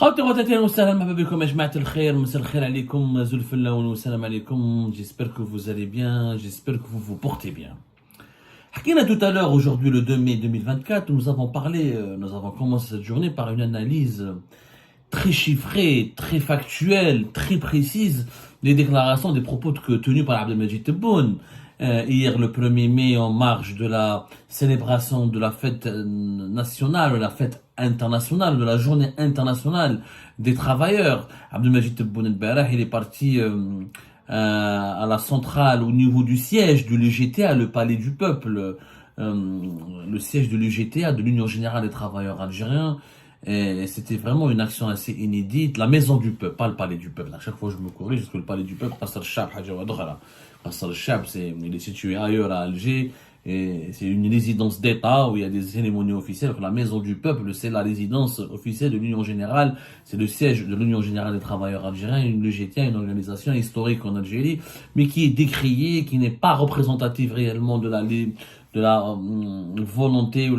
خوتي خواتاتي اهلا وسهلا مرحبا بكم يا جماعة الخير مساء الخير عليكم زلف اللون والسلام عليكم j'espère que vous allez bien j'espère que vous vous portez bien. حكينا tout à l'heure aujourd'hui le 2 mai 2024 nous avons parlé nous avons commencé cette journée par une analyse très chiffrée, très factuelle, très précise des déclarations, des propos tenus par Abdelmajid Tebboune hier le 1er mai en marge de la célébration de la fête nationale, la fête internationale, de la journée internationale des travailleurs. Abdelmajid Tebboune el-Barah, il est parti à la centrale au niveau du siège de l'UGTA, le palais du peuple, le siège de l'UGTA, de l'Union Générale des Travailleurs Algériens. Et c'était vraiment une action assez inédite. La maison du peuple, pas le palais du peuple. À chaque fois je me corrige parce que le palais du peuple, Qasr el-Chab, Qasr el-Chab, il est situé ailleurs à Alger. Et c'est une résidence d'État où il y a des cérémonies officielles. La maison du peuple, c'est la résidence officielle de l'Union Générale. C'est le siège de l'Union Générale des Travailleurs Algériens, l'UGTA, une organisation historique en Algérie, mais qui est décriée, qui n'est pas représentative réellement de la volonté ou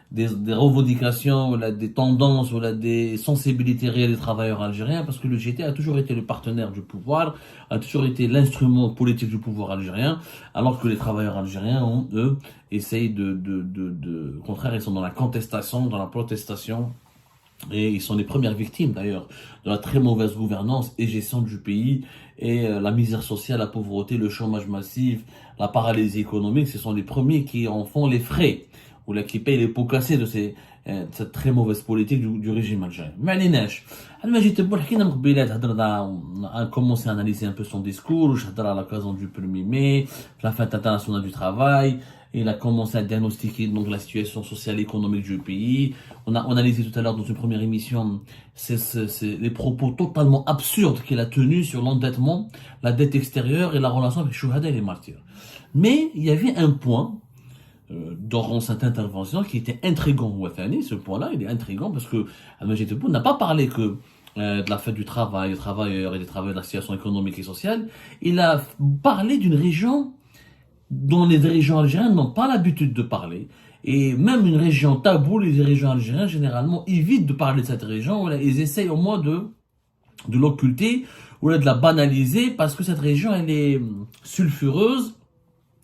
des revendications, ou des tendances, ou des sensibilités réelles des travailleurs algériens, parce que le GT a toujours été le partenaire du pouvoir, a toujours été l'instrument politique du pouvoir algérien, alors que les travailleurs algériens, eux, essayent au contraire, ils sont dans la contestation, dans la protestation, et ils sont les premières victimes d'ailleurs de la très mauvaise gouvernance et gestion du pays, et la misère sociale, la pauvreté, le chômage massif, la paralysie économique, ce sont les premiers qui en font les frais, ou là qui paye les pots cassés de cette très mauvaise politique du régime algérien. Mais allez, Abdelmajid Tebboune, a commencé à analyser un peu son discours, à l'occasion du 1er mai, la fête internationale du travail. Il a commencé à diagnostiquer donc la situation sociale et économique du pays. On a analysé tout à l'heure dans une première émission les propos totalement absurdes qu'il a tenus sur l'endettement, la dette extérieure et la relation avec Chouhada et les martyrs. Mais il y avait un point dans cette intervention qui était intriguant. Ce point-là, il est intriguant parce que Abdelmajid Tebboune n'a pas parlé que de la fête du travail, des travailleurs et des travailleurs de la situation économique et sociale. Il a parlé d'une région dont les dirigeants algériens n'ont pas l'habitude de parler. Et même une région taboue, les dirigeants algériens généralement évitent de parler de cette région. Ils essayent au moins de l'occulter ou de la banaliser parce que cette région, elle est sulfureuse.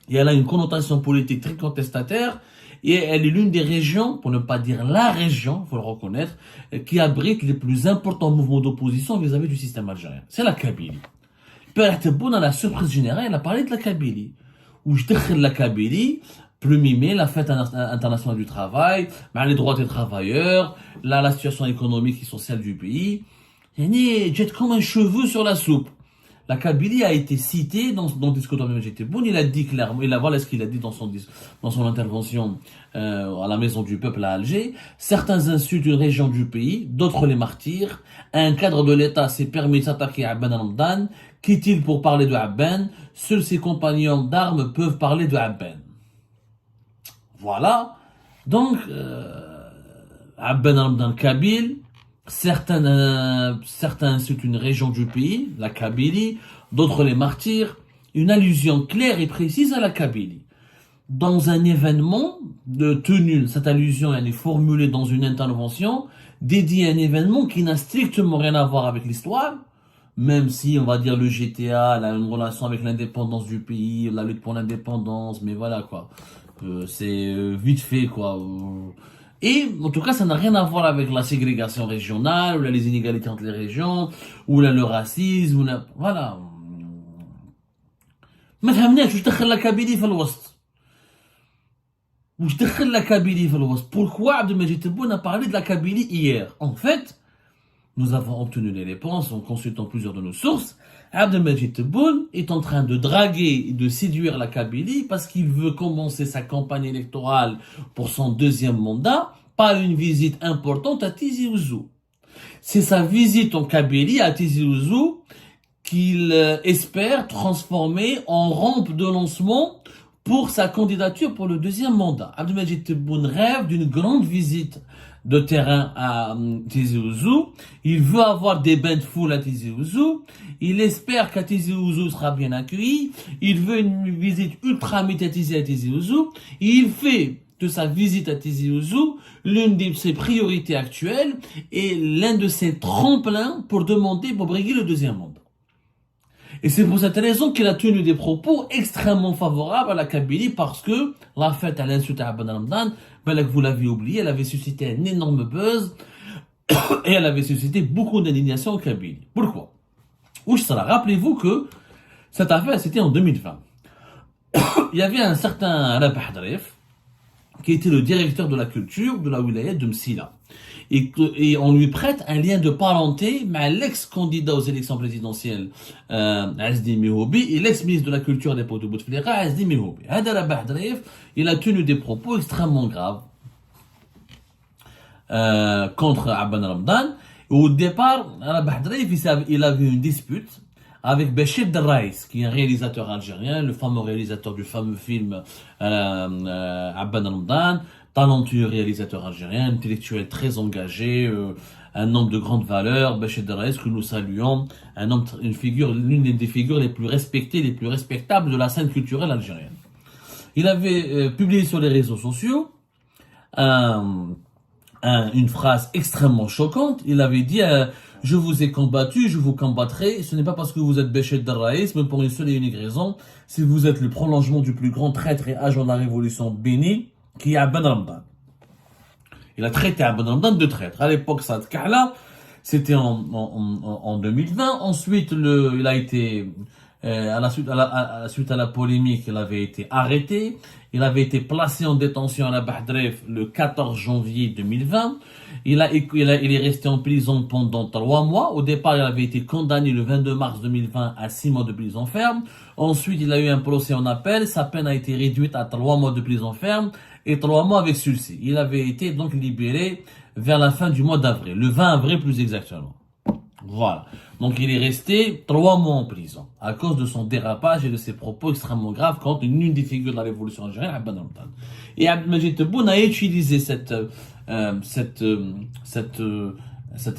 Et elle a une connotation politique très contestataire et elle est l'une des régions, pour ne pas dire la région, il faut le reconnaître, qui abrite les plus importants mouvements d'opposition vis-à-vis du système algérien. C'est la Kabylie. Père Tebboune, à la surprise générale, il a parlé de la Kabylie. Où je décris la Kabylie, 1er mai, la fête internationale du travail, les droits des travailleurs, la situation économique et sociale du pays. Il jette comme un cheveu sur la soupe. La Kabylie a été citée dans le discours d'Abdelmajid Tebboune. Il a dit clairement, voilà ce qu'il a dit dans son intervention à la Maison du Peuple à Alger. Certains insultent une région du pays, d'autres les martyrs. Un cadre de l'État s'est permis de s'attaquer à Abben al-Hamdan. Qu'est-il pour parler de Abben? Seuls ses compagnons d'armes peuvent parler de Abben. Voilà. Donc, Abben al-Hamdan Kabyle. Certains insultent une région du pays, la Kabylie, d'autres les martyrs, une allusion claire et précise à la Kabylie. Dans un événement tenu, cette allusion elle est formulée dans une intervention dédiée à un événement qui n'a strictement rien à voir avec l'histoire, même si on va dire le GTA a une relation avec l'indépendance du pays, la lutte pour l'indépendance, mais voilà quoi, c'est vite fait quoi. Et en tout cas, ça n'a rien à voir avec la ségrégation régionale, ou là, les inégalités entre les régions, ou là, le racisme, ou là, voilà. ما فهمناش واش دخل la Kabylie في الوسط. واش دخل la Kabylie في الوسط. Pourquoi Abdelmajid Tebboune a parlé de la Kabylie hier? En fait, nous avons obtenu les réponses en consultant plusieurs de nos sources. Abdelmajid Tebboune est en train de draguer et de séduire la Kabylie parce qu'il veut commencer sa campagne électorale pour son deuxième mandat par une visite importante à Tizi Ouzou. C'est sa visite en Kabylie à Tizi Ouzou qu'il espère transformer en rampe de lancement pour sa candidature pour le deuxième mandat. Abdelmajid Tebboune rêve d'une grande visite de terrain à Tizi Ouzou. Il veut avoir des bains de foule à Tizi Ouzou. Il espère qu'à Tizi Ouzou sera bien accueilli. Il veut une visite ultra médiatisée à Tizi Ouzou. Il fait de sa visite à Tizi Ouzou l'une de ses priorités actuelles et l'un de ses tremplins pour briguer le deuxième mandat. Et c'est pour cette raison qu'il a tenu des propos extrêmement favorables à la Kabylie parce que la fête à l'insulte à Ben Ramdan, vous l'avez oublié, elle avait suscité un énorme buzz et elle avait suscité beaucoup d'indignation en Kabylie. Pourquoi? Rappelez-vous que cette affaire, c'était en 2020. Il y avait un certain Rabah Dref qui était le directeur de la culture de la wilaya de Msila. Et on lui prête un lien de parenté mais l'ex-candidat aux élections présidentielles Azdi Mihoubi et l'ex-ministre de la culture à l'époque de Bouteflika Azdi Mihoubi. Hada Rabah Dref, il a tenu des propos extrêmement graves contre Abban Ramdan. Au départ, Rabah Dref, il avait une dispute avec Béchir Derraïs, qui est un réalisateur algérien, le fameux réalisateur du fameux film Abban Ramdan, talentueux réalisateur algérien, intellectuel très engagé, un homme de grande valeur, Béchir Derraïs, que nous saluons, l'une des figures les plus respectées, les plus respectables de la scène culturelle algérienne. Il avait publié sur les réseaux sociaux une phrase extrêmement choquante. Il avait dit je vous ai combattu, je vous combattrai. Ce n'est pas parce que vous êtes Béchir Derraïs, mais pour une seule et unique raison, si vous êtes le prolongement du plus grand traître et agent de la révolution béni, qui est Abban Ramdan. Il a traité Abban Ramdan de traître. À l'époque, ça là, c'était en 2020. Ensuite, il a été à la suite à la polémique, il avait été arrêté. Il avait été placé en détention à la Bahdref le 14 janvier 2020. Il est resté en prison pendant 3 mois. Au départ, il avait été condamné le 22 mars 2020 à 6 mois de prison ferme. Ensuite, il a eu un procès en appel. Sa peine a été réduite à 3 mois de prison ferme et 3 mois avec sursis. Il avait été donc libéré vers la fin du mois d'avril, le 20 avril plus exactement. Voilà. Donc il est resté 3 mois en prison à cause de son dérapage et de ses propos extrêmement graves contre une des figures de la révolution algérienne, Abban Ramdan. Et Abdelmajid Tebboune a utilisé cet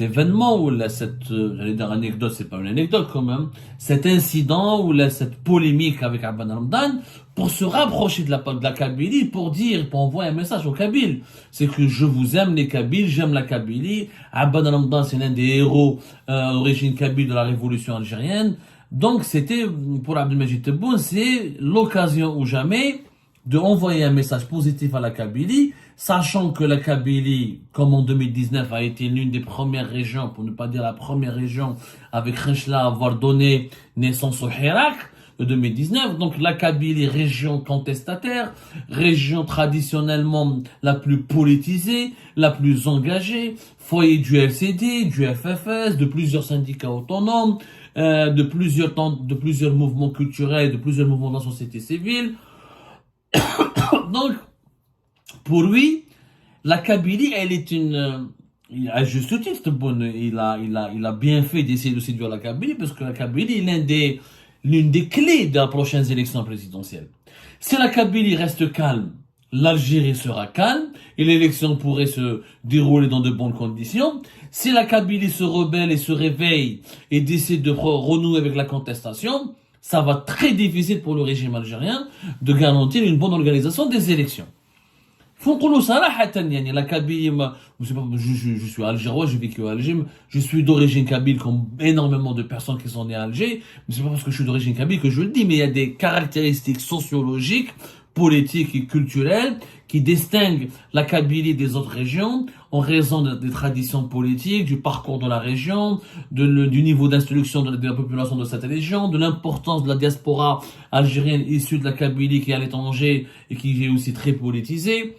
événement ou j'allais dire anecdote, c'est pas une anecdote quand même, cet incident ou cette polémique avec Abban Ramdan pour se rapprocher de la Kabylie, pour envoyer un message aux Kabyles. C'est que je vous aime les Kabyles, j'aime la Kabylie. Abban Ramdan, c'est l'un des héros d'origine kabyle de la révolution algérienne. Donc c'était, pour Abdelmajid Tebboune, c'est l'occasion ou jamais de envoyer un message positif à la Kabylie, sachant que la Kabylie, comme en 2019, a été l'une des premières régions, pour ne pas dire la première région, avec Renchla, à avoir donné naissance au Hirak de 2019. Donc la Kabylie, région contestataire, région traditionnellement la plus politisée, la plus engagée, foyer du LCD, du FFS, de plusieurs syndicats autonomes, de plusieurs mouvements culturels, de plusieurs mouvements de la société civile. Donc, pour lui, la Kabylie, elle est à juste titre, il a bien fait d'essayer de séduire la Kabylie, parce que la Kabylie est l'une des clés de la prochaine élection présidentielle. Si la Kabylie reste calme, l'Algérie sera calme, et l'élection pourrait se dérouler dans de bonnes conditions. Si la Kabylie se rebelle et se réveille, et décide de renouer avec la contestation, ça va être très difficile pour le régime algérien de garantir une bonne organisation des élections. La Kabylie, je suis algérois, j'ai vécu à Alger, je suis d'origine kabyle comme énormément de personnes qui sont nées à Alger, mais c'est pas parce que je suis d'origine kabyle que je le dis, mais il y a des caractéristiques sociologiques, politiques et culturelles qui distinguent la Kabylie des autres régions en raison des traditions politiques, du parcours de la région, du niveau d'instruction de la population de cette région, de l'importance de la diaspora algérienne issue de la Kabylie qui est à l'étranger et qui est aussi très politisée.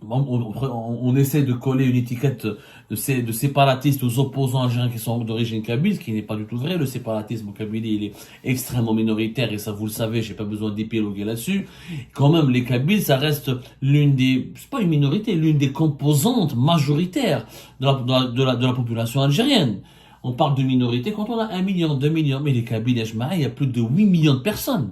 On essaie de coller une étiquette de séparatiste aux opposants algériens qui sont d'origine kabyle, ce qui n'est pas du tout vrai. Le séparatisme au Kabylie, il est extrêmement minoritaire et ça vous le savez, j'ai pas besoin d'épiloguer là-dessus. Quand même, les Kabyles, ça reste c'est pas une minorité, l'une des composantes majoritaires de la population algérienne. On parle de minorité quand on a 1 million, 2 millions, mais les Kabyles, il y a plus de 8 millions de personnes.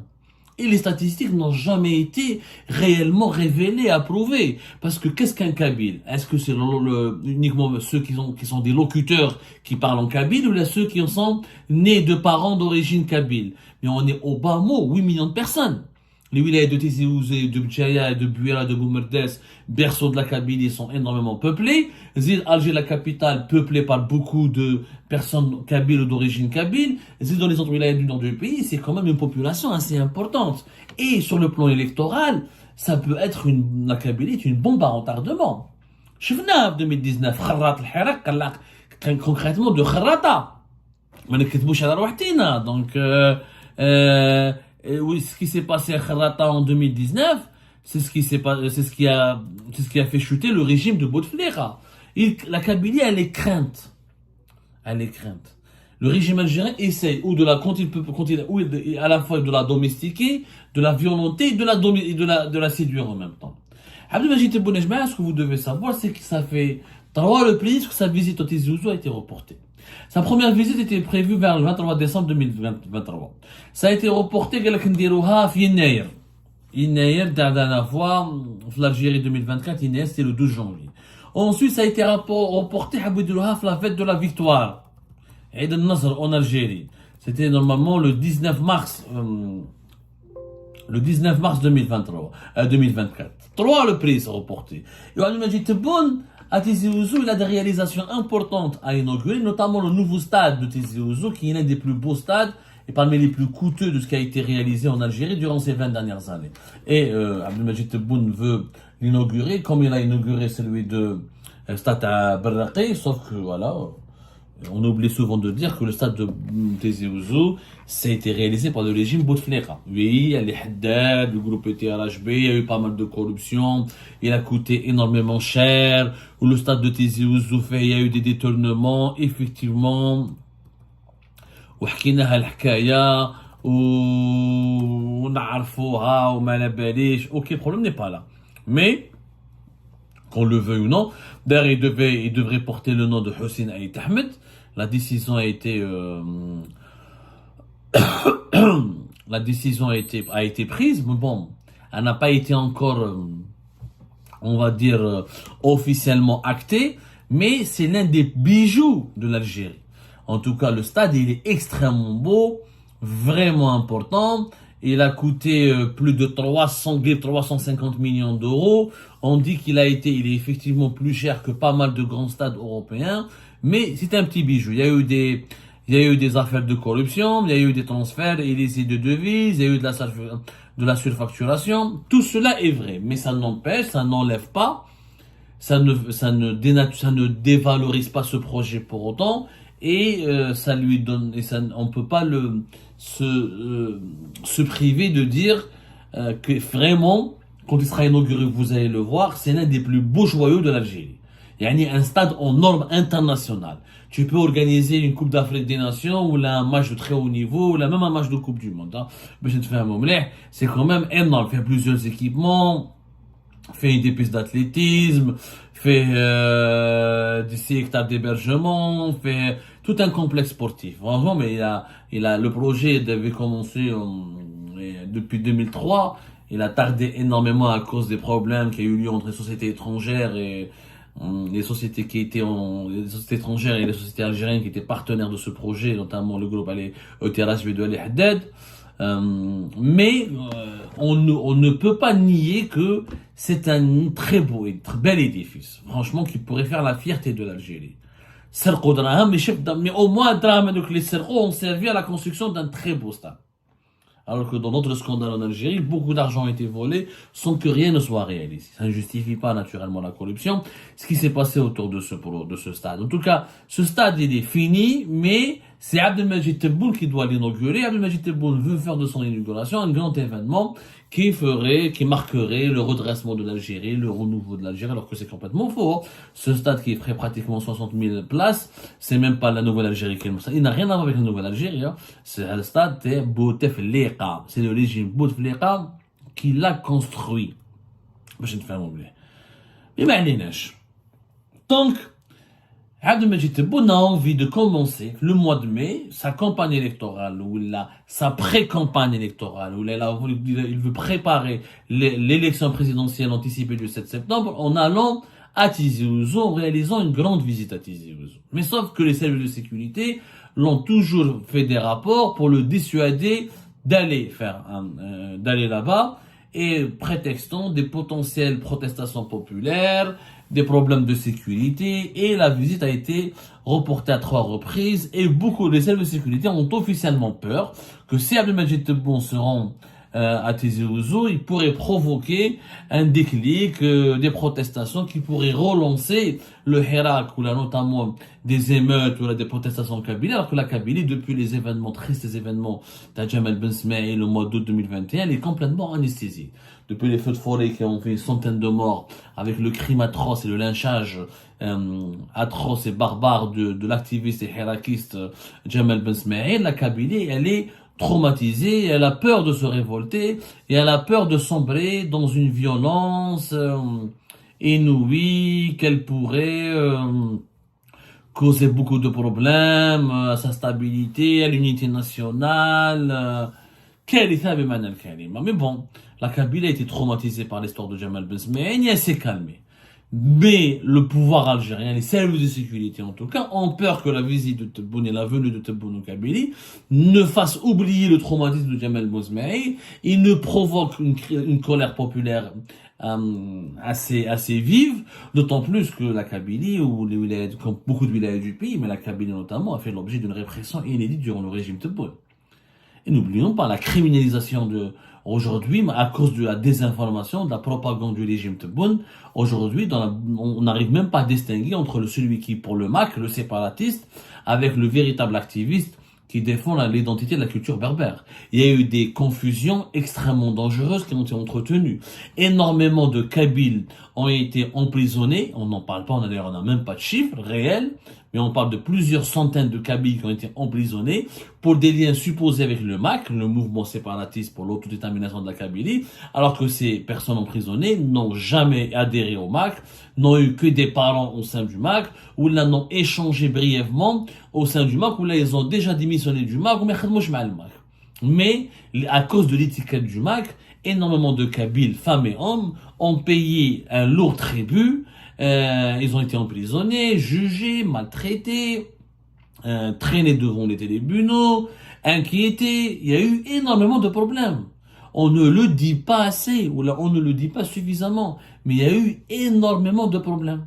Et les statistiques n'ont jamais été réellement révélées, approuvées. Parce que qu'est-ce qu'un Kabyle? Est-ce que c'est uniquement ceux qui sont des locuteurs qui parlent en Kabyle, ou là ceux qui en sont nés de parents d'origine Kabyle? Mais on est au bas mot, 8 millions de personnes. Les wilayas de Tizi Ouzou, de Bdjaya, de Bouira, de Boumerdes, berceau de la Kabylie, sont énormément peuplés. Zid Alger, la capitale, peuplée par beaucoup de personnes kabyles ou d'origine kabyle. Zid dans les autres wilayas du nord du pays, c'est quand même une population assez importante. Et sur le plan électoral, ça peut être la Kabylie est une bombe à retardement. شفناها في 2019 خرات الحراك قال لك concrètement de خراطة ما نكذبوش على روحتينا donc oui, ce qui s'est passé à Kharata en 2019, c'est ce qui a fait chuter le régime de Bouteflika. La Kabylie, elle est crainte. Elle est crainte. Le régime algérien essaie ou à la fois de la domestiquer, de la violenter et de la séduire en même temps. Abdelmajid Tebboune Jmaïa, ce que vous devez savoir, c'est que ça fait 3 reprises que sa visite au Tizi Ouzou a été reportée. Sa première visite était prévue vers le 23 décembre 2023. Ça a été reporté قال لك نديروها في يناير. يناير تاع dernière fois في l'Algérie 2024 يناير c'était le 12 janvier. Ensuite ça a été reporté حبوا يديروها في la fête de la victoire. عيد النصر en Algérie. C'était normalement le 19 mars 2023 2024. 3 reprises reportées. Et Abdelmajid Tebboune à Tizi Ouzou, il a des réalisations importantes à inaugurer, notamment le nouveau stade de Tizi Ouzou, qui est l'un des plus beaux stades et parmi les plus coûteux de ce qui a été réalisé en Algérie durant ces 20 dernières années. Et Abdelmajid Tebboune veut l'inaugurer, comme il a inauguré celui de Stade à Berraqi, sauf que voilà, on oublie souvent de dire que le stade de Tizi Ouzou, ça a été réalisé par le régime Bouteflika. Oui, il y a les Haddad, le groupe TRHB, il y a eu pas mal de corruption, il a coûté énormément cher. Ou le stade de Tizi Ouzou, il y a eu des détournements, effectivement. وحكيناها الحكاية ونعرفوها وما على باليش. Ok, le problème n'est pas là. Mais qu'on le veuille ou non, d'ailleurs il devrait porter le nom de Hussein Aït Ahmed. La décision a été a été prise, mais bon, elle n'a pas été encore on va dire officiellement actée, mais c'est l'un des bijoux de l'Algérie. En tout cas, le stade, il est extrêmement beau, vraiment important. Il a coûté plus de 350 millions d'euros. On dit il est effectivement plus cher que pas mal de grands stades européens. Mais c'est un petit bijou. Il y a eu des affaires de corruption, il y a eu des transferts illicites de devises, il y a eu de la surfacturation. Tout cela est vrai. Mais ça n'empêche, ça n'enlève pas, ça ne dévalorise pas ce projet pour autant. Et ça lui donne, on peut pas se priver de dire que vraiment, quand il sera inauguré, vous allez le voir, c'est l'un des plus beaux joyaux de l'Algérie. Il y a un stade en norme internationale. Tu peux organiser une Coupe d'Afrique des Nations ou là un match de très haut niveau ou là même un match de Coupe du Monde. C'est quand même énorme. Il fait plusieurs équipements, fait des pistes d'athlétisme, fait 10 hectares d'hébergement, fait tout un complexe sportif. Franchement, mais le projet devait commencer depuis 2003. Il a tardé énormément à cause des problèmes qui a eu lieu entre les sociétés étrangères et les sociétés étrangères et les sociétés algériennes qui étaient partenaires de ce projet, notamment le groupe ETRHB de Ali Haddad. Mais on ne peut pas nier que c'est un très beau et très bel édifice, franchement, qui pourrait faire la fierté de l'Algérie. Mais au moins, les serqos ont servi à la construction d'un très beau stade. Alors que dans d'autres scandales en Algérie, beaucoup d'argent a été volé sans que rien ne soit réalisé. Ça ne justifie pas naturellement la corruption, ce qui s'est passé autour de ce stade. En tout cas, ce stade, il est fini, mais c'est Abdelmajid Tebboune qui doit l'inaugurer. Abdelmajid Tebboune veut faire de son inauguration un grand événement qui marquerait le redressement de l'Algérie, le renouveau de l'Algérie, alors que c'est complètement faux. Ce stade qui ferait pratiquement 60 000 places, c'est même pas la nouvelle Algérie qui est ça. Il n'a rien à voir avec la nouvelle Algérie, hein. C'est le stade de Bouteflika. C'est le régime Bouteflika qui l'a construit. باش نفهموا مليح. بما عليناش. Donc, Abdelmajid Tebboune a envie de commencer le mois de mai sa campagne électorale sa pré-campagne électorale où il veut préparer l'élection présidentielle anticipée du 7 septembre en allant à Tizi Ouzou, en réalisant une grande visite à Tizi Ouzou. Mais sauf que les services de sécurité l'ont toujours fait des rapports pour le dissuader d'aller là-bas, et prétextant des potentielles protestations populaires, des problèmes de sécurité, et la visite a été reportée à 3 reprises, et beaucoup de services de sécurité ont officiellement peur que si Abdelmajid Tebboune se rend à Tizi Ouzou, il pourrait provoquer un déclic, des protestations qui pourraient relancer le Hirak, ou là notamment des émeutes ou là des protestations en Kabylie, alors que la Kabylie, depuis les événements, tristes événements d'Adjamal Ben Smaïl le mois d'août 2021, elle est complètement anesthésiée. Depuis les feux de forêt qui ont fait une centaine de morts, avec le crime atroce et le lynchage atroce et barbare de l'activiste et hirakiste Jamal Ben Smaïl, la Kabylie, elle est traumatisée, elle a peur de se révolter et elle a peur de sombrer dans une violence inouïe qu'elle pourrait causer beaucoup de problèmes à sa stabilité, à l'unité nationale. Mais bon, la Kabylie a été traumatisée par l'histoire de Jamal Ben Smaïn et elle s'est calmée. Mais le pouvoir algérien, les services de sécurité en tout cas, ont peur que la visite de Tebboune et la venue de Tebboune en Kabylie ne fasse oublier le traumatisme de Jamal Ben Smaïn et ne provoque une colère populaire assez vive, d'autant plus que la Kabylie, ou les wilayas, comme beaucoup de wilayas du pays, mais la Kabylie notamment, a fait l'objet d'une répression inédite durant le régime Tebboune. Et n'oublions pas la criminalisation aujourd'hui, à cause de la désinformation, de la propagande du régime Tebboune. Aujourd'hui, on n'arrive même pas à distinguer entre celui qui est pour le MAC, le séparatiste, avec le véritable activiste qui défend l'identité de la culture berbère. Il y a eu des confusions extrêmement dangereuses qui ont été entretenues. Énormément de Kabyles ont été emprisonnés. On n'en parle pas, on n'a même pas de chiffres réels, mais on parle de plusieurs centaines de Kabyles qui ont été emprisonnés pour des liens supposés avec le MAC, le mouvement séparatiste pour l'autodétermination de la Kabylie, alors que ces personnes emprisonnées n'ont jamais adhéré au MAC, n'ont eu que des parents au sein du MAC, ou là n'ont échangé brièvement au sein du MAC, ou là ils ont déjà démissionné du MAC, ou mais à cause de l'étiquette du MAC, énormément de Kabyles, femmes et hommes, ont payé un lourd tribut. Ils ont été emprisonnés, jugés, maltraités, traînés devant les tribunaux, inquiétés. Il y a eu énormément de problèmes. On ne le dit pas assez, ou là on ne le dit pas suffisamment, mais il y a eu énormément de problèmes.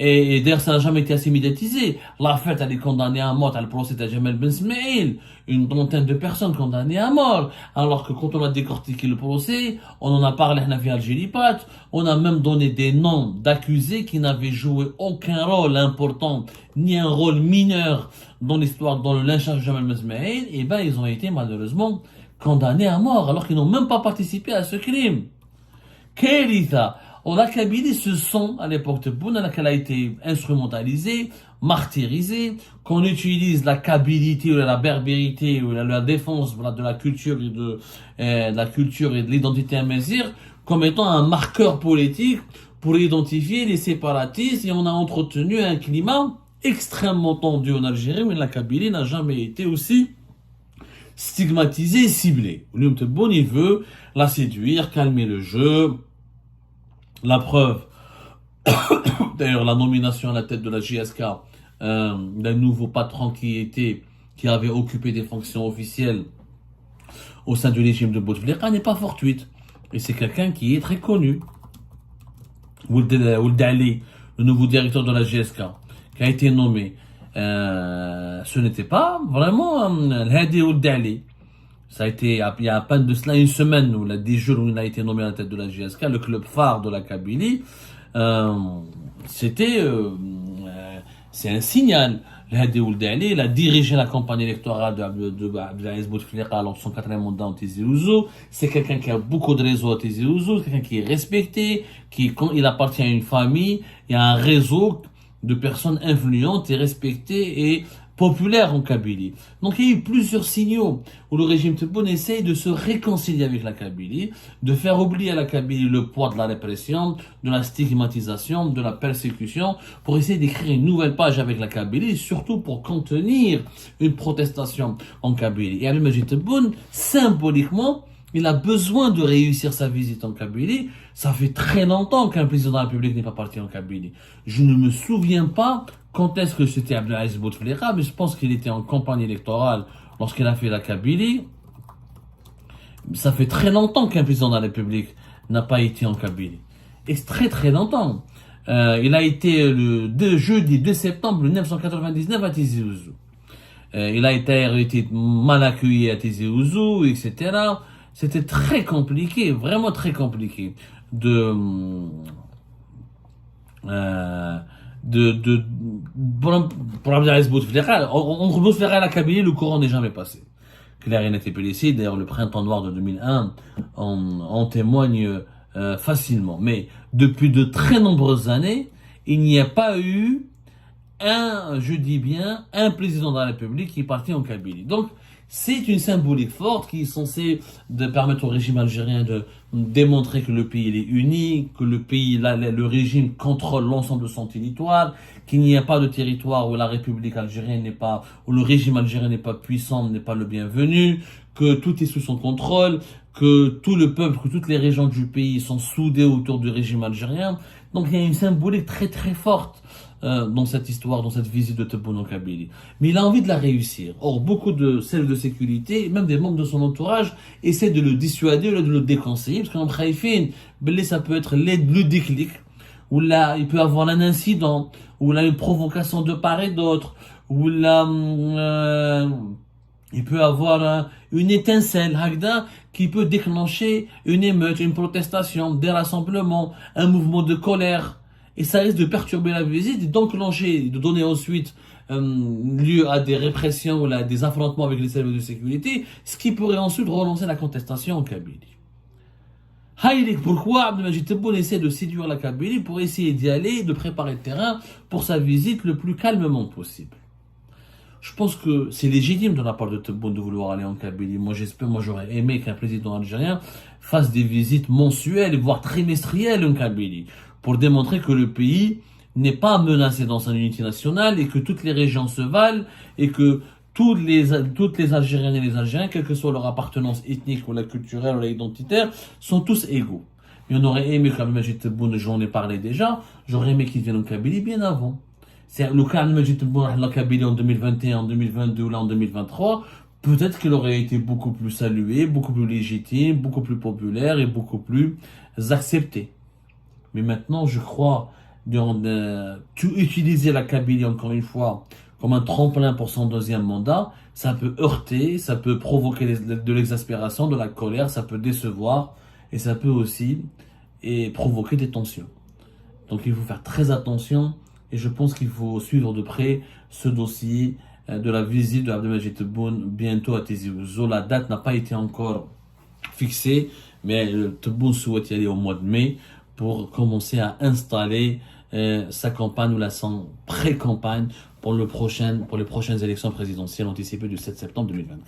Et d'ailleurs, ça n'a jamais été assez médiatisé. La fête, elle est condamnée à mort, le procès de Jamal Ben Smaïl. Une trentaine de personnes condamnées à mort. Alors que quand on a décortiqué le procès, on en a parlé à Algérie, on a même donné des noms d'accusés qui n'avaient joué aucun rôle important, ni un rôle mineur dans l'histoire, dans le lynchage de Jamal Ben Smaïl. Et ben, ils ont été malheureusement condamnés à mort, alors qu'ils n'ont même pas participé à ce crime. Kéritha. La Kabylie se sent, à l'époque de Tebboune, qu'elle a été instrumentalisée, martyrisée, qu'on utilise la kabilité ou la berbérité ou la défense de la culture et de l'identité amazigh comme étant un marqueur politique pour identifier les séparatistes, et on a entretenu un climat extrêmement tendu en Algérie où la Kabylie n'a jamais été aussi stigmatisée et ciblée. William Tebboune, il veut la séduire, calmer le jeu. La preuve, d'ailleurs, la nomination à la tête de la JSK d'un nouveau patron qui avait occupé des fonctions officielles au sein du régime de Bouteflika n'est pas fortuite. Et c'est quelqu'un qui est très connu. Ould Ali, le nouveau directeur de la JSK, qui a été nommé. Ce n'était pas vraiment Hadi Ould Ali. Ça a été, il y a à peine de cela une semaine, ou là, 10 jours où il a été nommé à la tête de la JSK, le club phare de la Kabylie. C'est un signal. Hadi Ould Ali, il a dirigé la campagne électorale de Abdelaziz Bouteflika lors de son 4e mandat en Tizi Ouzou. C'est quelqu'un qui a beaucoup de réseaux à Tizi Ouzou, quelqu'un qui est respecté, il appartient à une famille, il y a un réseau de personnes influentes et respectées et populaire en Kabylie. Donc il y a eu plusieurs signaux où le régime Tebboune essaye de se réconcilier avec la Kabylie, de faire oublier à la Kabylie le poids de la répression, de la stigmatisation, de la persécution, pour essayer d'écrire une nouvelle page avec la Kabylie, surtout pour contenir une protestation en Kabylie. Et Abdelmajid Tebboune, symboliquement, il a besoin de réussir sa visite en Kabylie. Ça fait très longtemps qu'un président de la République n'est pas parti en Kabylie. Je ne me souviens pas quand est-ce que c'était Abdelaziz Bouteflika, mais je pense qu'il était en campagne électorale lorsqu'il a fait la Kabylie. Ça fait très longtemps qu'un président de la République n'a pas été en Kabylie. Et très très longtemps. Il a été le jeudi 2 septembre 1999 à Tizi Ouzou. Il a été mal accueilli à Tizi Ouzou, etc. C'était très compliqué, vraiment très compliqué de pour Abdelaziz Bouteflika. Entre Bouteflika et la Kabylie, le courant n'est jamais passé. Claire et net et précis. D'ailleurs, le printemps noir de 2001 en témoigne facilement. Mais depuis de très nombreuses années, il n'y a pas eu je dis bien, un président de la République qui est parti en Kabylie. Donc, c'est une symbolique forte qui est censée permettre au régime algérien de démontrer que le pays est uni, que le régime contrôle l'ensemble de son territoire, qu'il n'y a pas de territoire où la République algérienne n'est pas, où le régime algérien n'est pas puissant, n'est pas le bienvenu, que tout est sous son contrôle, que tout le peuple, que toutes les régions du pays sont soudées autour du régime algérien. Donc il y a une symbolique très très forte dans cette histoire, dans cette visite de Tebboune en Kabylie. Mais il a envie de la réussir. Or, beaucoup de services de sécurité, même des membres de son entourage, essaient de le dissuader ou de le déconseiller, parce qu'en Khaïfine, ça peut être le déclic, où là, il peut avoir un incident, ou là, une provocation de part et d'autre, ou là, il peut avoir une étincelle, Hagda, qui peut déclencher une émeute, une protestation, des rassemblements, un mouvement de colère. Et ça risque de perturber la visite, d'enclencher, de donner ensuite lieu à des répressions ou à des affrontements avec les services de sécurité, ce qui pourrait ensuite relancer la contestation en Kabylie. Pourquoi Abdelmajid Tebboune essaie de séduire la Kabylie pour essayer d'y aller, de préparer le terrain pour sa visite le plus calmement possible? Je pense que c'est légitime de la part de Tebboune de vouloir aller en Kabylie. Moi, j'aurais aimé qu'un président algérien fasse des visites mensuelles, voire trimestrielles en Kabylie, pour démontrer que le pays n'est pas menacé dans son unité nationale et que toutes les régions se valent et que toutes les Algériennes et les Algériens, quelle que soit leur appartenance ethnique ou la culturelle ou la identitaire, sont tous égaux. Et on aurait aimé, comme Abdelmajid Tebboune, j'en ai parlé déjà, j'aurais aimé qu'il vienne en Kabylie bien avant. C'est le cas d'Abdelmajid Tebboune en Kabylie en 2021, en 2022 ou là en 2023, peut-être qu'il aurait été beaucoup plus salué, beaucoup plus légitime, beaucoup plus populaire et beaucoup plus accepté. Mais maintenant, je crois, utiliser la Kabylie encore une fois comme un tremplin pour son deuxième mandat, ça peut heurter, ça peut provoquer de l'exaspération, de la colère, ça peut décevoir et ça peut aussi provoquer des tensions. Donc il faut faire très attention et je pense qu'il faut suivre de près ce dossier de la visite de Abdelmajid Tebboune bientôt à Tizi Ouzou. La date n'a pas été encore fixée, mais Tebboune souhaite y aller au mois de mai pour commencer à installer sa campagne ou son pré-campagne pour les prochaines élections présidentielles anticipées du 7 septembre 2024.